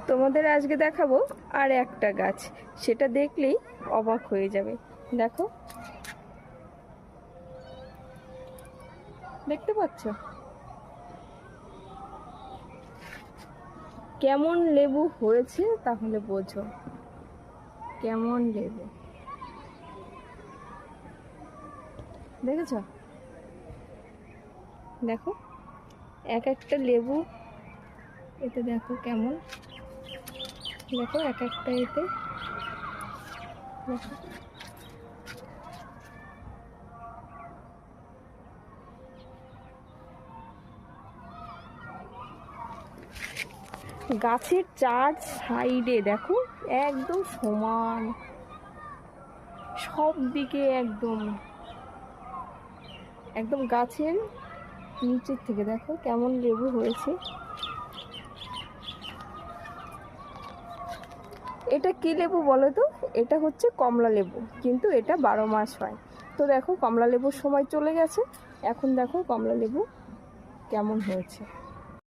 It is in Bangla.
তোমাদের আজকে দেখাবো আর একটা গাছ, সেটা দেখলেই অবাক হয়ে যাবে। দেখো, দেখতে পাচ্ছ কেমন লেবু হয়েছে? তাহলে বোঝো কেমন লেবু। দেখেছ? দেখো এক একটা লেবু, এতে দেখো কেমন, দেখো এক একটা এতে দেখো। গাছের চার সাইডে দেখো একদম সমান, সব দিকে একদম একদম গাছের নিচের থেকে দেখো কেমন লেবু হয়েছে। এটা কি লেবু বলো তো? এটা হচ্ছে কমলা লেবু, কিন্তু এটা 12 মাস হয়। তো দেখো কমলা লেবুর সময় চলে গেছে, এখন দেখো কমলা লেবু কেমন হয়েছে।